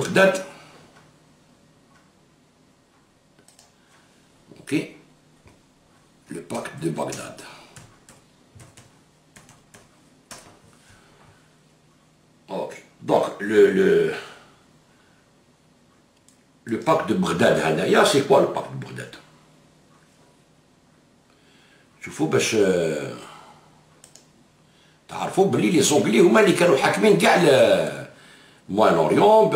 Bagdad. Ok. Le pacte de Bagdad. Ok. Donc, le pacte de Bagdad, Hadaya, c'est quoi le pacte de Bagdad? شوفوا باش تعرفوا بلي لي زونغلي هما اللي كانوا حاكمين كاع الموين اوريون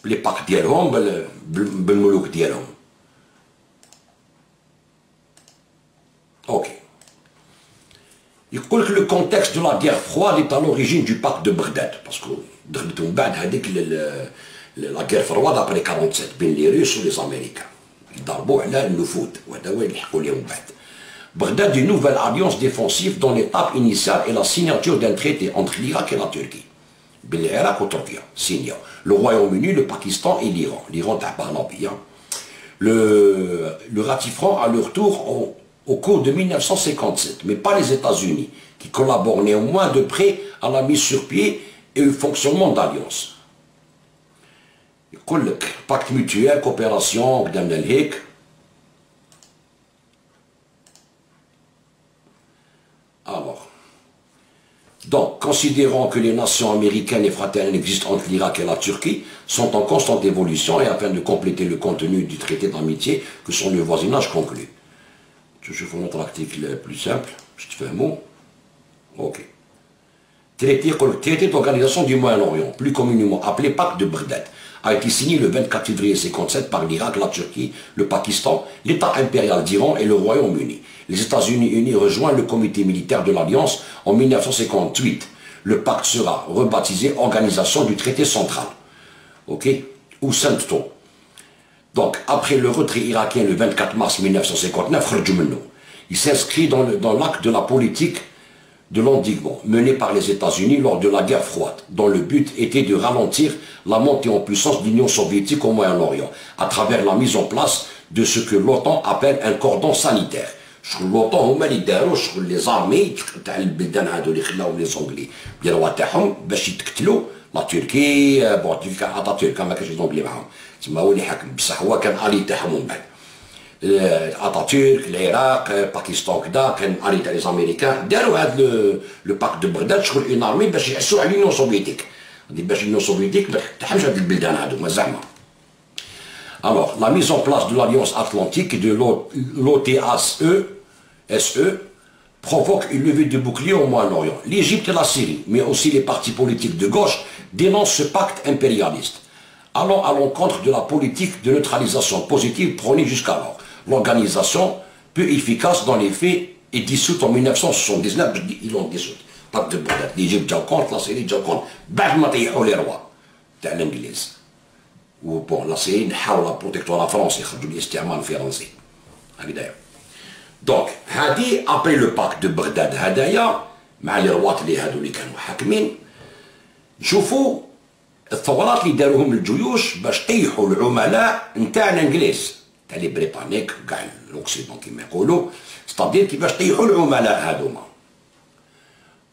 بلي باك ديالهم بالملوك ديالهم. اوكي. يقول لك لو كونتكست دو لا غير فرواد est à l'origine du pacte de Bagdad باسكو دخلت من بعد هذيك لا غير فرواد ابري 47 بين لي روس ولي زاميريكان يضربوا على النفوذ وهذا هو اللي يلحقوا لهم بعد. Bagdad, une nouvelle alliance défensive dont l'étape initiale est la signature d'un traité entre l'Irak et la Turquie. L'Irak ou Turquie, signé. Le Royaume-Uni, le Pakistan et l'Iran. L'Iran est par l'Empire. Le ratifieront à leur tour au cours de 1957, mais pas les États-Unis, qui collaborent néanmoins de près à la mise sur pied et au fonctionnement d'alliance. Pacte mutuel, coopération, قدامنا الهيك. Alors, donc, considérant que les nations américaines et fraternelles existent entre l'Irak et la Turquie, sont en constante évolution et afin de compléter le contenu du traité d'amitié que sont le voisinage conclu. Je vous montre l'article plus simple, je te fais un mot. Ok. Traité d'organisation du Moyen-Orient, plus communément appelé Pacte de Bagdad, a été signé le 24 février 1957 par l'Irak, la Turquie, le Pakistan, l'État impérial d'Iran et le Royaume-Uni. Les États-Unis rejoignent le comité militaire de l'Alliance en 1958. Le pacte sera rebaptisé Organisation du traité central. Ok? Ou SENTO. Donc, après le retrait irakien le 24 mars 1959, il s'inscrit dans l'acte de la politique de l'endiguement menée par les États-Unis lors de la guerre froide, dont le but était de ralentir la montée en puissance de l'Union soviétique au Moyen-Orient, à travers la mise en place de ce que l'OTAN appelle un cordon sanitaire. l'OTAN هما اللي داروا شغل لي زارمي تاع البلدان هادو اللي خلاو لي زونغلي ديالوا تاعهم باش يتقتلوا لا تركي بورتيكا اتاتورك ما كانش زونغلي معاهم تما هو اللي حاكم بصح هو كان الي تاعهم من بعد اتاتورك العراق باكستان كدا كان الي تاع لي زاميريكان داروا هاد لو باك دو بغداد شغل اون ارمي باش يحسوا على لونيون سوفيتيك باش لونيون سوفيتيك ما تحمش هاد البلدان هادو ما زعما. Alors, la mise en place de l'Alliance Atlantique et de l'OTASE provoque une levée de bouclier au Moyen-Orient. L'Égypte et la Syrie, mais aussi les partis politiques de gauche, dénoncent ce pacte impérialiste, allant à l'encontre de la politique de neutralisation positive prônée jusqu'alors. L'organisation, peu efficace dans les faits, est dissoute en 1979, ils l'ont dissoute. Pacte de Bagdad, l'Égypte déjà contre, la Syrie déjà contre, بعد ما طيحوا les rois تاع الانجليز. وبون لا سيري نحاول لا بروتيكتور لا فرنسي يخرجوا الاستعمار الفرنسي هكذايا. دونك هادي ابري لو باك دو بغداد هدايا مع لي روات اللي هادو اللي كانوا حاكمين نشوفوا الثورات اللي داروهم الجيوش باش طيحوا العملاء نتاع الانجليز تاع لي بريطانيك كاع لوكسيدون كيما يقولوا ستادير كيفاش طيحوا العملاء هادوما.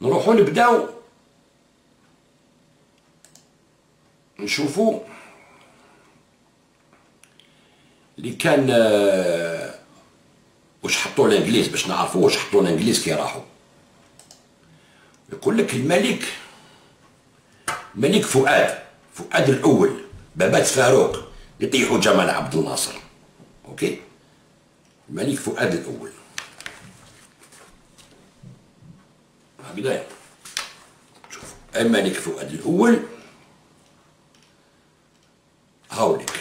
نروحوا نبداو نشوفوا اللي كان واش حطوا الانجليز باش نعرفوا واش حطوا الانجليز كي راحوا. يقول لك الملك فؤاد الاول بابات فاروق يطيحوا جمال عبد الناصر. اوكي الملك فؤاد الاول هكذا شوف الملك فؤاد الاول هاوليك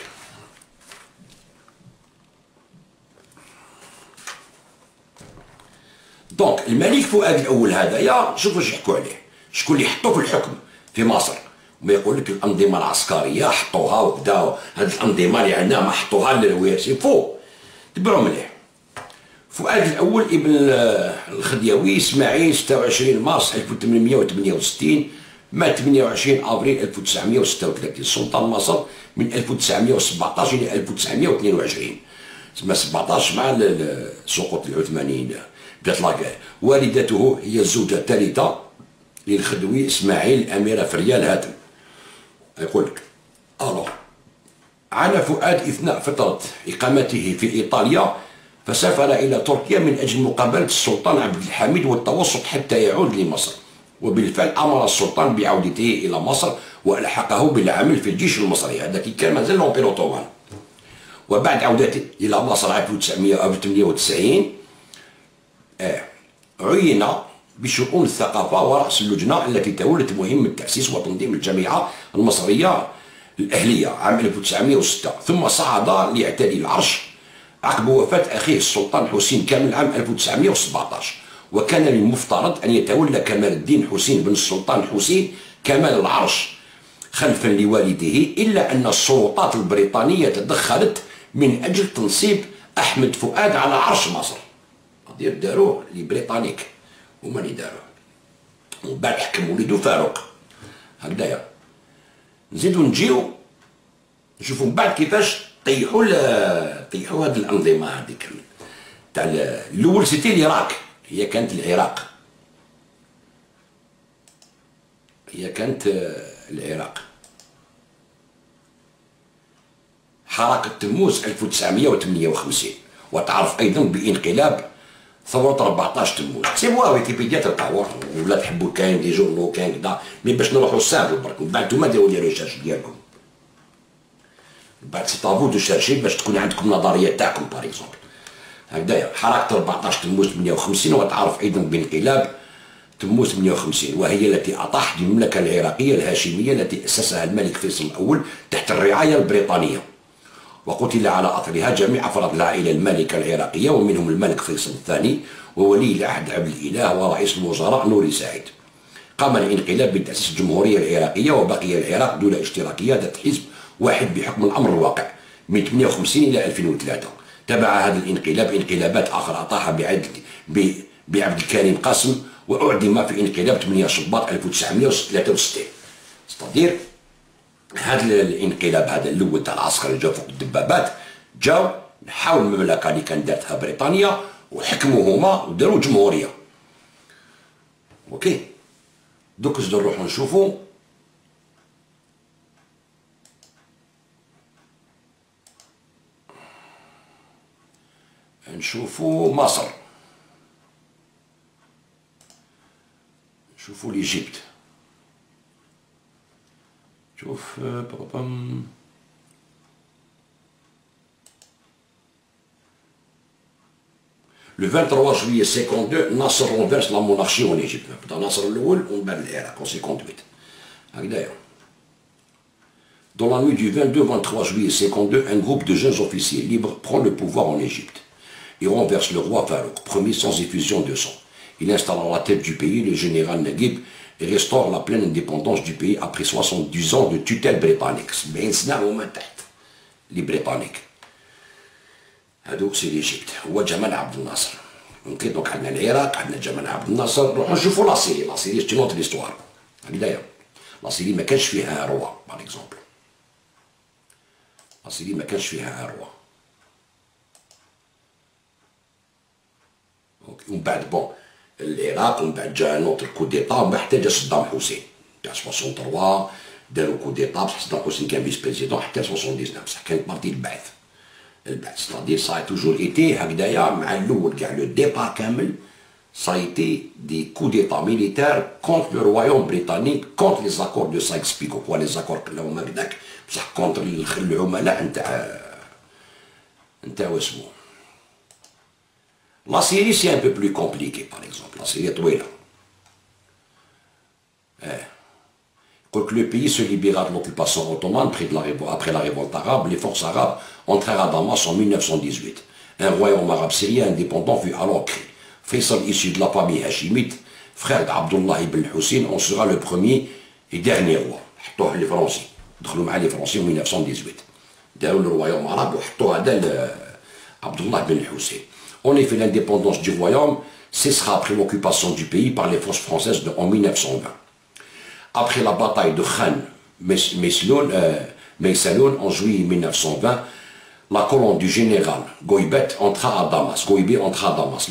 دونك الملك فؤاد الاول هذايا شوفوا واش يحكوا عليه شكون اللي حطوه في الحكم في مصر وما يقول لك الانظمه العسكريه حطوها وكدا هاد الانظمه اللي عندنا ما حطوها للوياسي فوق تبعوا مليح. فؤاد الاول ابن الخديوي اسماعيل 26 مارس 1868 مات 28 افريل 1936 سلطان مصر من 1917 الى 1922 تسمى 17 مع سقوط العثمانيين بدات لاكار. والدته هي الزوجه الثالثه للخدوي اسماعيل الاميره فريال هاتم. يقول لك عانى فؤاد أثناء فترة إقامته في إيطاليا، فسافر إلى تركيا من أجل مقابلة السلطان عبد الحميد والتوسط حتى يعود لمصر، وبالفعل أمر السلطان بعودته إلى مصر وألحقه بالعمل في الجيش المصري. هذا كي كان مازال لومبير اوتومان. وبعد عودته إلى مصر عام 1998 عين بشؤون الثقافة ورأس اللجنة التي تولت مهمة تأسيس وتنظيم الجامعة المصرية الأهلية عام 1906، ثم صعد ليعتلي العرش عقب وفاة أخيه السلطان حسين كامل عام 1917. وكان المفترض أن يتولى كمال الدين حسين بن السلطان حسين كمال العرش خلفا لوالده، إلا أن السلطات البريطانية تدخلت من أجل تنصيب أحمد فؤاد على عرش مصر. داروه لي بريطانيك هما اللي داروه، ومن بعد حكم وليدو فاروق. هكذايا نزيدو نجيو نشوفو من بعد كيفاش طيحوا هاد الأنظمة هذيك تاع الأول. سيتي العراق، هي كانت العراق، حركة تموز 1958، وتعرف أيضا بانقلاب ثورة 14 تموز. سيبوها ويكيبيديا تطور، ولا تحبوا كاين دي جورنو كاين كدا، مي باش نروحو سامبل برك، من بعد نتوما ديروا لي ريشيرش ديالكم، من بعد سي طافو دو شارشي باش تكون عندكم نظرية تاعكم باغ اكزومبل. هكذايا حركة 14 تموز 58، وتعرف أيضا بانقلاب تموز 58، وهي التي أطاحت المملكة العراقية الهاشمية التي أسسها الملك فيصل الأول تحت الرعاية البريطانية، وقتل على أثرها جميع أفراد العائلة المالكة العراقية، ومنهم الملك فيصل الثاني وولي العهد عبد الإله ورئيس الوزراء نوري سعيد. قام الانقلاب بتأسيس الجمهورية العراقية، وبقي العراق دولة اشتراكية ذات حزب واحد بحكم الأمر الواقع من 58 إلى 2003. تبع هذا الانقلاب انقلابات أخرى أطاح بعبد الكريم قاسم، وأعدم في انقلاب 8 شباط 1963. ستادير هذا الانقلاب هذا الاول تاع العسكر اللي جاو فوق الدبابات، جاو نحاول المملكه اللي كان دارتها بريطانيا وحكموا هما وداروا جمهوريه. اوكي، دوك زدو نروحو نشوفو مصر، نشوفو ليجيبت. شوف Le 23 juillet 52 Nasser renverse la monarchie en Égypte. بدا ناصر الأول ومن بعد العراق en 58. هكذايا. Dans la nuit du 22-23 juillet 52, un groupe de jeunes officiers libres prend le pouvoir en Égypte. Il renverse le roi Farouk, premier sans effusion de sang. Il installe à la tête du pays le général Naguib et restaure la pleine indépendance du pays après 70 ans de tutelle britannique. 70 سنة هما تحت لي بريطانيك. هذوك سي ليجيبت، هو جمال عبد الناصر. اوكي، دونك عندنا العراق، عندنا جمال عبد الناصر. نروحو نشوفو لا سيري، لا سيري سي نوتر ليستوار. هكذايا، لا سيري ما كانش فيها روا باغ اكزومبل. لا سيري ما كانش فيها روا. اوكي، ومن بعد بون العراق، ومن بعد جا نوتر كو ديتا، ما حتى جا صدام حسين تاع 63 داروا كو ديتا، بصح صدام حسين كان فيس بريزيدون حتى 79 بصح كانت بارتي البعث. ستادير سا توجور ايتي هكذايا مع الاول كاع لو ديبار كامل سايتي دي كو ديتا ميليتير كونتر لو رويوم بريطانيك، كونتر لي زاكور دو سايكس بيكو، كوا لي زاكور كلهم هكذاك، بصح كونتر العملاء نتاع واسمو. La Syrie, c'est un peu plus compliqué, par exemple. La Syrie est طويلة. Que le pays se libéra de l'occupation ottomane après la révolte arabe, les forces arabes entrèrent à Damas en 1918. Un royaume arabe syrien indépendant fut alors créé. Faisal, issu de la famille hachimite, frère d'Abdullah ibn Hussein, en sera le premier et dernier roi. حطوه les Français. دخلوا معاه les Français en 1918. داروا le royaume arabe وحطوا هذا Abdullah ibn Hussein. En effet, l'indépendance du royaume cessera après l'occupation du pays par les forces françaises en 1920. Après la bataille de Khan Meysaloun en juillet 1920, la colonne du général Goïbet entra à Damas.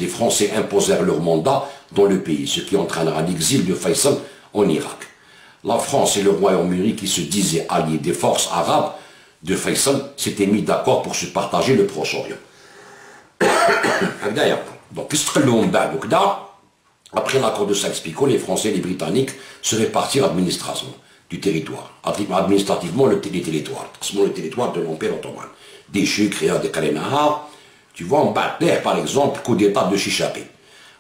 Les Français imposèrent leur mandat dans le pays, ce qui entraînera l'exil de Faisal en Irak. La France et le Royaume-Uni, qui se disaient alliés des forces arabes, de Faisal s'étaient mis d'accord pour se partager le Proche-Orient. Donc, après l'accord de Sykes-Picot, les Français et les Britanniques se répartirent administrativement du territoire. Administrativement, le territoire de l'Empire ottoman. Déchu, créant des Kalénahar. Tu vois, on battait, par exemple, coup d'État de Chichapé.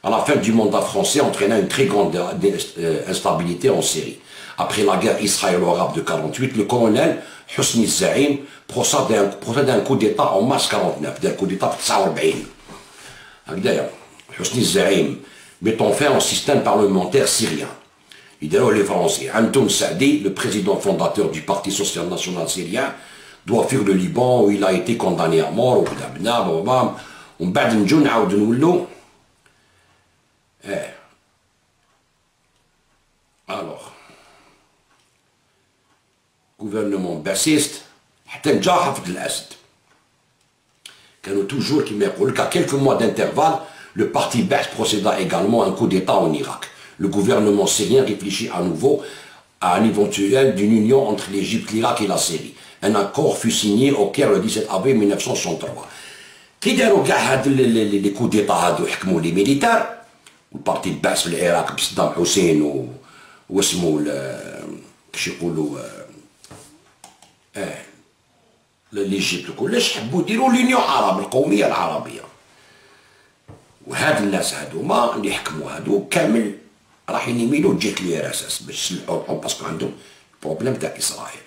À la fin du mandat français, entraîna une très grande instabilité en Syrie. Après la guerre israélo-arabe de 1948, le colonel Hosni Zaïm procède à un coup d'État en mars 1949, d'un coup d'État de 49. Hosni Zaïm mettant fin au système parlementaire syrien. Les Français. Antoun Saadi, le président fondateur du Parti social national syrien, doit fuir le Liban où il a été condamné à mort. Alors, gouvernement bassiste, toujours qui qu'à quelques mois d'intervalle, le parti Baas procéda également à un coup d'État en Irak. Le gouvernement syrien réfléchit à nouveau à un éventuel d'une union entre l'Égypte, l'Irak et la Syrie. Un accord fut signé au Caire le 17 avril 1963. Qui داروا كاع هاد les coups d'État هادو حكموا les militaires والبارتي البعث في العراق بصدام حسين واسمو كيش يقولوا ليجيبت كلش حبوا يديروا لونيون عرب القوميه العربيه. وهاد الناس هادوما اللي حكموا هادو كامل رايحين يميلوا لجهه الير اس باش يسلحوا روحهم باسكو عندهم بروبليم تاع اسرائيل.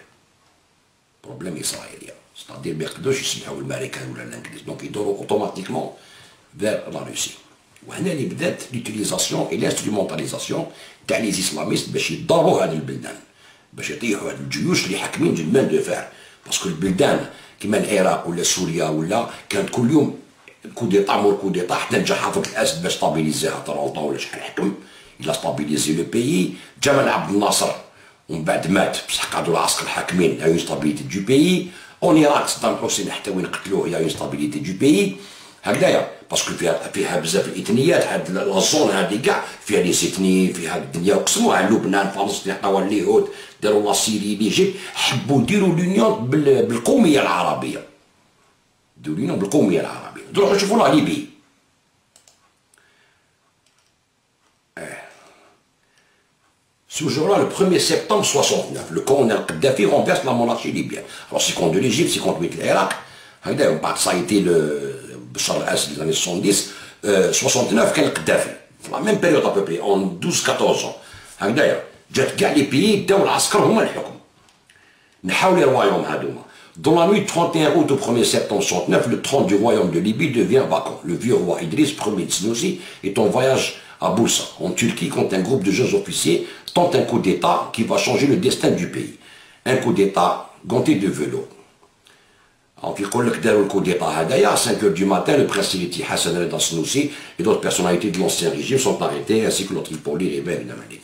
بروبليم اسرائيليا. ستادير ما يقدروش يسمحوا الامريكان ولا الانجليز دونك يدوروا اوتوماتيكمون فير لا روسي. وهنا اللي بدات ليوتيليزاسيون اي لانسترومونتاليزاسيون تاع لي اسلاميست باش يضربوا هاد البلدان باش يطيحوا هاد الجيوش اللي حاكمين جمان دو فار باسكو البلدان كيما العراق ولا سوريا ولا كانت كل يوم كو ديطا مور كو ديطا حتى نجا حافظ الاسد باش ستابيليزيها 30 ولا شحال حكم الى ستابيليزي لو بيي جمال عبد الناصر ومن بعد مات بصح قعدوا العسكر الحاكمين لا انستابيليتي دو بيي اون عراق صدام حسين حتى وين قتلوه يا انستابيليتي دو بيي هكذايا باسكو فيها بزاف الاثنيات هاد الزون هادي كاع فيها لي سيتني فيها الدنيا وقسموها لبنان فلسطين عطاوها اليهود داروا لا سيري ليجيبت حبوا يديروا لونيون بالقوميه العربيه يديروا لونيون بالقوميه العربيه نروحوا نشوفوا لا ليبي Ce jour-là, le 1er septembre 69, le colonel Kadhafi renverse la monarchie libyenne. Alors c'est contre l'Égypte, c'est contre l'Irak. Ça a été le Bachar al-Assad des années 70, 69, quel Kadhafi. La même période à peu près, en 12-14 ans. جات كاع لي بيي داو العسكر هما الحكم. نحاو لي رويوم هادوما. Dans la nuit du 31 août au 1er septembre 69, le trône du royaume de Libye devient vacant. Le vieux roi Idriss Ier de Sinoussi est en voyage à Bursa, en Turquie, quand un groupe de jeunes officiers tente un coup d'État qui va changer le destin du pays. Un coup d'État ganté de velours. Alors, il y a le coup d'État à 5 h du matin, le prince héritier Hassan Reda Snoussi et d'autres personnalités de l'ancien régime sont arrêtés, ainsi que notre Tripoli et Ben Malik.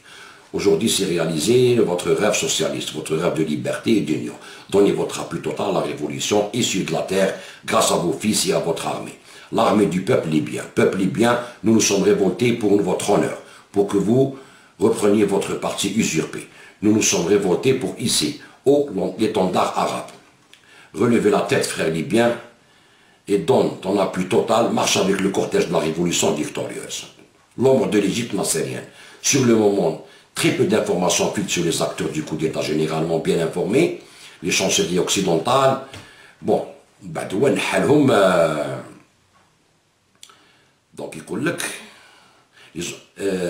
Aujourd'hui, c'est réalisé votre rêve socialiste, votre rêve de liberté et d'union. Donnez votre appui total à la révolution issue de la terre grâce à vos fils et à votre armée. L'armée du peuple libyen. Peuple libyen, nous nous sommes révoltés pour votre honneur, pour que vous repreniez votre parti usurpé. Nous nous sommes révoltés pour hisser haut l'étendard arabe. Relevez la tête, frères libyens, et donne ton appui total, marche avec le cortège de la révolution victorieuse. L'ombre de l'Égypte n'en sait rien. Sur le moment, très peu d'informations filtrent sur les acteurs du coup d'État généralement bien informés, les chanceliers occidentales. Bon, Badouane Halhoum, donc il dit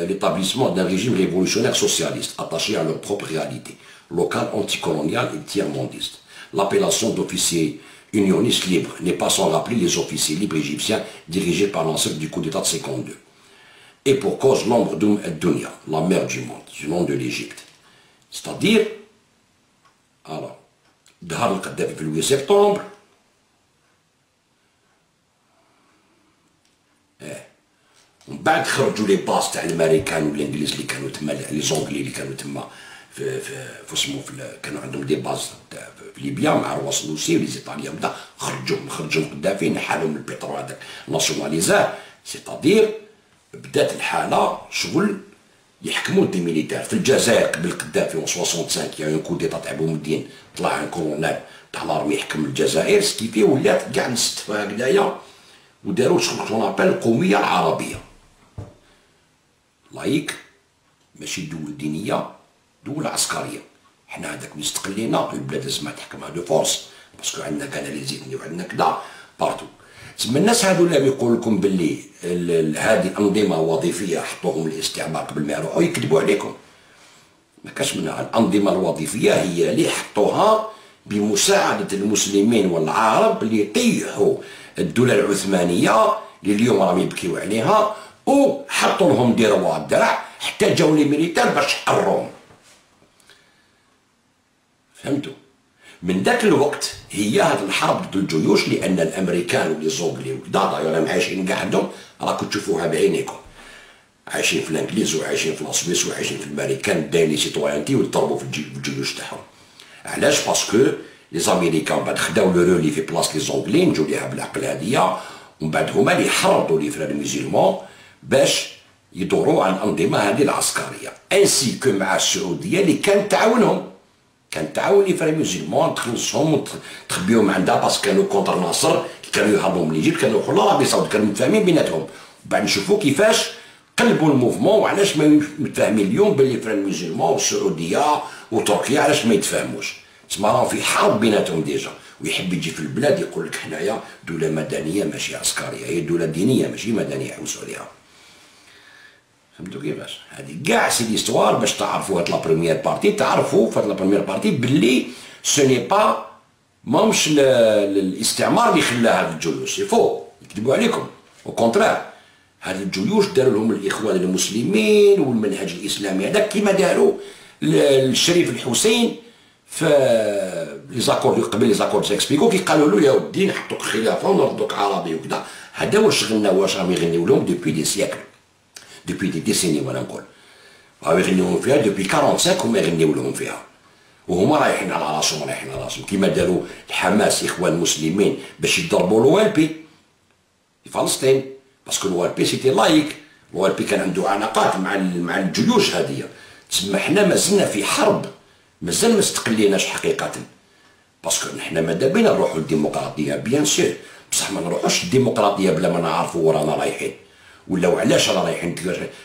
l'établissement d'un régime révolutionnaire socialiste attaché à leur propre réalité, locale, anticoloniale et tiers-mondiste. L'appellation d'officiers unionistes libres n'est pas sans rappeler les officiers libres égyptiens dirigés par l'ancêtre du coup d'État de 52. Et pour cause l'ombre d'Dunya, la mère du monde, du nom de l'Égypte. C'est-à-dire, alors, Dhar al-Kadhafi le 8 septembre, ومن بعد خرجوا لي باس تاع الامريكان والانجليز اللي كانوا تما لي زونغلي اللي كانوا تما في اسمو كانوا عندهم دي باز في ليبيا مع رواس نوسي ولي زيطاليان بدا خرجوا قدافي نحالهم البترول هذاك ناسيوناليزاه سيتادير بدات الحاله شغل يحكموا دي ميليتير. في الجزائر قبل قدافي 65 كان كو ديتا تاع بومدين، طلع ان كولونيل تاع لارمي يحكم الجزائر، سكيفي ولات كاع مستفى هكذايا وداروا شغل ابل القوميه العربيه. لايك ماشي دول دينيه، دول عسكريه. حنا هذاك مستقلينا، البلاد لازم تحكمها دو فورس باسكو عندنا كاناليزيتني وعندنا كذا بارتو. تسمى الناس هادو اللي يقول لكم باللي هذه الانظمه الوظيفيه حطوهم الاستعمار قبل ما يروحوا، يكذبوا عليكم. ما كاش منها. الانظمه الوظيفيه هي اللي حطوها بمساعده المسلمين والعرب اللي يطيحوا الدوله العثمانيه اللي اليوم راهم يبكيو عليها، وحطوا لهم ديروا الدرع حتى جاو لي ميليتير باش حروهم. فهمتوا؟ من ذاك الوقت هي هذه الحرب ضد الجيوش، لان الامريكان واللي زوغلي وكذا راهم عايشين كاع عندهم، راكم تشوفوها بعينيكم، عايشين في الانجليز وعايشين في السويس وعايشين في الامريكان دايرين سيتويانتي ويضربوا في الجيوش تاعهم. علاش؟ باسكو لي زاميريكان بعد خداو لو رولي في بلاص لي زونغلي، نجو ليها بالعقل هذيا، ومن بعد هما اللي حرضوا لي فراد الميزيلمون باش يدوروا على الانظمه هذه العسكريه، انسي كو مع السعوديه اللي كانت تعاونهم، كانت تعاون لي فراد الميزيلمون تخلصهم وتخبيهم عندها باسكو كانوا كونتر ناصر، كانوا يهربوا من ليجيبت، كانوا يدخلوا لارابي السعوديه، كانوا متفاهمين بيناتهم. وبعد نشوفوا كيفاش قلبوا الموفمون، وعلاش ما متفاهمين اليوم باللي فراد الميزيلمون والسعوديه وتركيا علاش ما يتفاهموش. تسمى راهم في حرب بيناتهم ديجا، ويحب يجي في البلاد يقول لك حنايا دوله مدنيه ماشي عسكريه، هي دوله دينيه ماشي مدنيه، حوسوا عليها. فهمتوا كيفاش؟ هذه كاع سي ليستوار باش تعرفوا هاد لا بروميير بارتي، تعرفوا في هاد لا بروميير بارتي باللي سوني با ماهمش الاستعمار اللي خلى هاد الجيوش، سي فو، يكذبوا عليكم، او كونترير هاد الجيوش داروا لهم الاخوان المسلمين والمنهج الاسلامي هذاك كيما داروا الشريف الحسين في لي زاكور قبل لي زاكور تيكسبيكو، كي قالوا له يا ودي نحطوك خلافه ونردوك عربي وكذا. هذا واش شغلنا، واش راهم يغنيو لهم دوبوي دي سيكل، دوبوي دي ديسيني وانا نقول، راهم يغنيوهم فيها دوبوي 45 هما يغنيو لهم فيها، وهما رايحين على راسهم، رايحين على راسهم كيما داروا الحماس اخوان المسلمين باش يضربوا لو ال بي في فلسطين، باسكو لو ال بي سيتي لايك، لو ال بي كان عنده علاقات مع الجيوش هذه. تسمى حنا مازلنا في حرب، مازال ما استقليناش حقيقة، باسكو حنا ماذا بينا نروحو للديمقراطية بيان سور، بصح ما نروحوش للديمقراطية بلا ما نعرفو ورانا رايحين، ولا علاش رانا رايحين،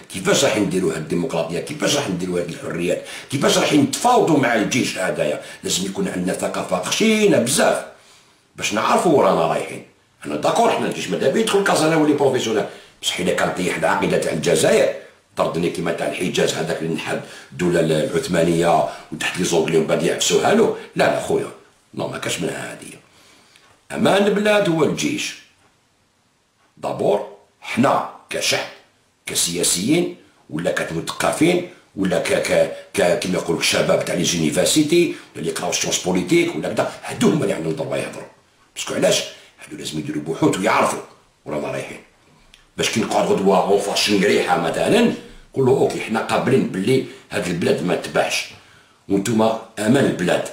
كيفاش راح نديرو هاد الديمقراطية، كيفاش راح نديرو هاد الحريات، كيفاش راح نتفاوضوا مع الجيش هذايا. لازم يكون عندنا ثقافة خشينة بزاف باش نعرفو ورانا رايحين. انا داكور حنا الجيش ماذا بيا يدخل كازا نولي بروفيسيونيل، بصح اذا كان طيح العقيدة تاع الجزائر طردني كيما تاع الحجاز هذاك اللي نحد الدوله العثمانيه وتحت لي زونغلي ومن بعد يعفسوها له، لا خويا نو ما كاش منها هذه. امان البلاد هو الجيش دابور، حنا كشعب كسياسيين ولا كمثقفين ولا كيما يقولوا الشباب تاع لي زونيفرسيتي اللي يقراو سيونس بوليتيك ولا كذا، هادو هما اللي عندهم ضربه يهضروا، باسكو علاش هادو لازم يديروا بحوث ويعرفوا ورانا رايحين، باش كي نقعد غدوه اون شنقريحه مثلا نقول له اوكي حنا قابلين باللي هاد البلاد ما تباعش وانتوما امان البلاد،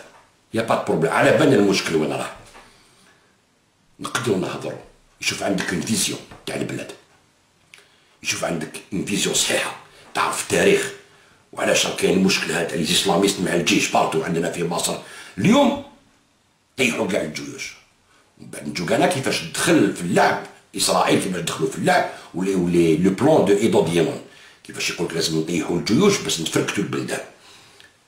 يا با بروبليم، على بالنا المشكل وين راه، نقدروا نهضروا. يشوف عندك اون فيزيون تاع البلاد، يشوف عندك اون فيزيون صحيحه، تعرف التاريخ وعلاش راه كاين المشكل هذا تاع لي اسلاميست مع الجيش بارتو عندنا في مصر اليوم، طيحوا كاع الجيوش. ومن بعد نجو كاع كيفاش دخل في اللعب اسرائيل، كيفاش دخلوا في اللعب، ولي لو بلان دو ايدو ديمون، كيفاش يقول لك لازم نطيحوا الجيوش باش نتفركتوا البلدان.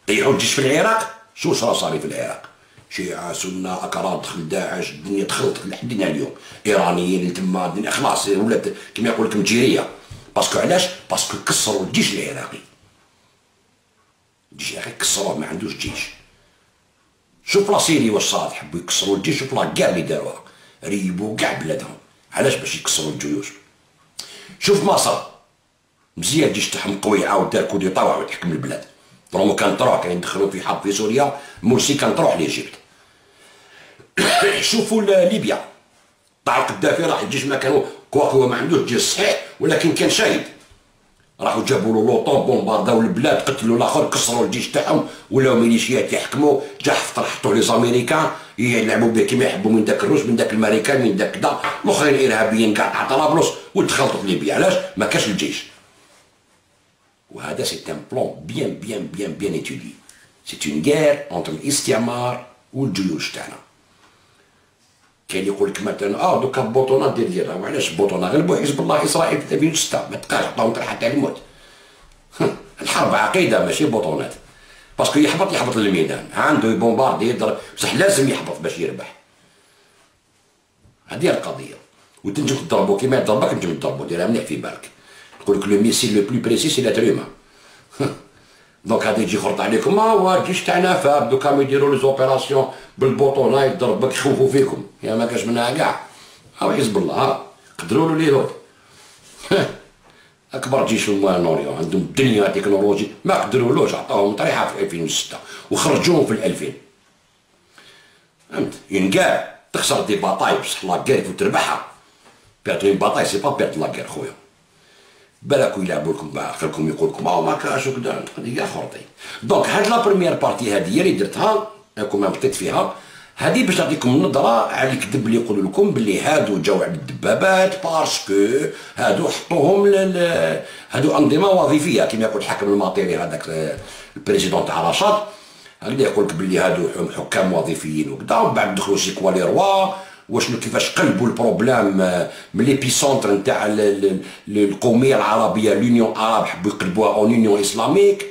طيحوا الجيش في العراق، شو صار في العراق؟ شيعة سنة أكراد دخل داعش، الدنيا دخلت لحدنا اليوم، إيرانيين اللي تما الدنيا خلاص ولات كيما يقول لك مجيرية، باسكو علاش؟ باسكو كسروا الجيش العراقي. الجيش العراقي كسروه ما عندوش جيش. شوف لا سيري واش صارت، حبوا يكسروا الجيش، شوف لا كاع اللي داروها، ريبوا كاع بلادهم، علاش؟ باش يكسروا الجيوش. شوف مصر مزيان الجيش تاعهم قوي، عاود دار كودي طاوع وتحكم البلاد. فرونو كان تروح كان يدخلوا في حرب في سوريا، مرسي كان تروح ليجيبت. شوفوا ليبيا طاع القدافي، راح الجيش ما كانوا كواكو هو ما عندوش جيش صحيح ولكن كان شايد، راحوا جابوا له لوطون بومبارداو البلاد، قتلوا الاخر، كسروا الجيش تاعهم، ولاو ميليشيات يحكموا، جا حفتر حطوه لي زاميريكان يلعبوا به كيما يحبوا، من داك الروس من داك الامريكان من داك كذا، الاخرين ارهابيين كاع تاع طرابلس، ودخلتوا في ليبيا. علاش؟ ما كاش الجيش. وهذا سي ان بلون بيان étudié. سي اون غير انتر الاستعمار والجيوش تاعنا. كاين اللي يقول لك مثلا دوكا البطونه ديال وعلاش البطونه غلبوا حزب الله اسرائيل في 2006 ما تبقاش عطاهم حتى الموت. الحرب عقيده ماشي بطونات، باسكو يحبط للميدان، عنده يبومباردي يضرب، بصح لازم يحبط باش يربح. هذه القضيه. وتنجم تضربو كيما يضربك نجم تضربو، ديرها مليح في بالك. يقول لك لو ميسيل لو بلو بريسي سي لاتر هيومان. دونك هذا يجي يخرط عليكم هو الجيش تاعنا فاب دوكا يديروا لي زوبيراسيون بالبوطونه يضربك يخوفوا فيكم، يا ما كاش منها كاع. هاو حزب الله قدروا له اليهود. اكبر جيش في الموان اوريون عندهم الدنيا تكنولوجي ما قدرولوش، عطاوهم طريحه في 2006 وخرجوهم في 2000. فهمت؟ اون كار تخسر دي باطاي بصح لا كير وتربحها. بيرتو اون باطاي سي با بيرت لا كير خويا. بالك يلعبوا لكم باخركم يقول لكم ما كاش وكذا، هذه كاع خرطي. دونك هاد لا بروميير بارتي هذه اللي درتها راكم بطيت فيها، هذه باش نعطيكم نظره على الكذب اللي يقولوا لكم باللي هادو جاو على الدبابات باسكو هادو حطوهم هادو انظمه وظيفيه كما يقول الحاكم الماطيري هذاك البريزيدون تاع رشاد، هكذا يقول لك باللي هادو حكام وظيفيين وكذا، ومن بعد دخلوا سي كوا لي روا وشنو كيفاش قلبوا البروبلام من ليبيسونتر نتاع القوميه العربيه لونيون عرب حبوا يقلبوها اون يونيون اسلاميك،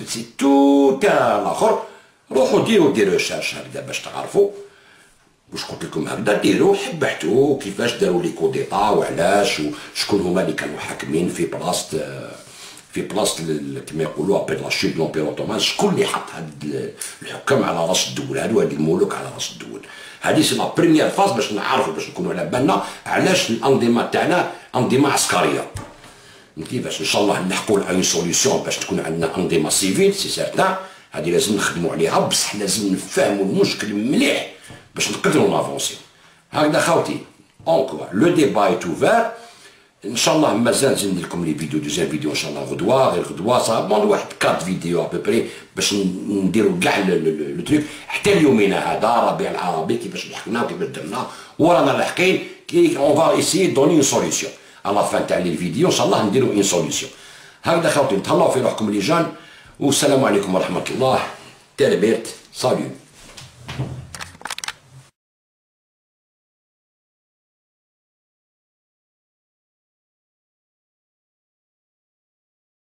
سي تو تاع الاخر. روحوا ديروا دي ريشيرش هكذا باش تعرفوا واش قلت لكم هكذا، ديروا بحثوا كيفاش داروا لي كوديطا وعلاش وشكون هما اللي كانوا حاكمين في بلاصه كما يقولوا ابي لا شوب لومبير اوتومان، شكون اللي حط هاد الحكام على راس الدول، هادو هاد الملوك على راس الدول. هذه سي لا بريميير فاز باش نعرفوا باش نكونوا على بالنا علاش الانظمه تاعنا انظمه عسكريه. كيفاش ان شاء الله نلحقوا على سوليسيون باش تكون عندنا انظمه سيفيل سي سيرتان، هذه لازم نخدموا عليها بصح لازم نفهموا المشكل مليح باش نقدروا نافونسيو. هكذا خاوتي اونكور لو ديبا اي اوفير. ان شاء الله مازال نزيد لكم لي فيديو دوزيام فيديو ان شاء الله غدوه، غير غدوه صافي واحد 4 فيديو ابوبري باش نديروا كاع لو تروك حتى اليومين هذا ربيع العربي كيفاش لحقنا وكيفاش درنا ورانا لاحقين كي اون فا ايسيي دوني اون سوليسيون على فان تاع لي فيديو ان شاء الله نديروا اون سوليسيون. هكذا خاوتي تهلاو في روحكم لي جان والسلام عليكم ورحمه الله. تربيت ساليو.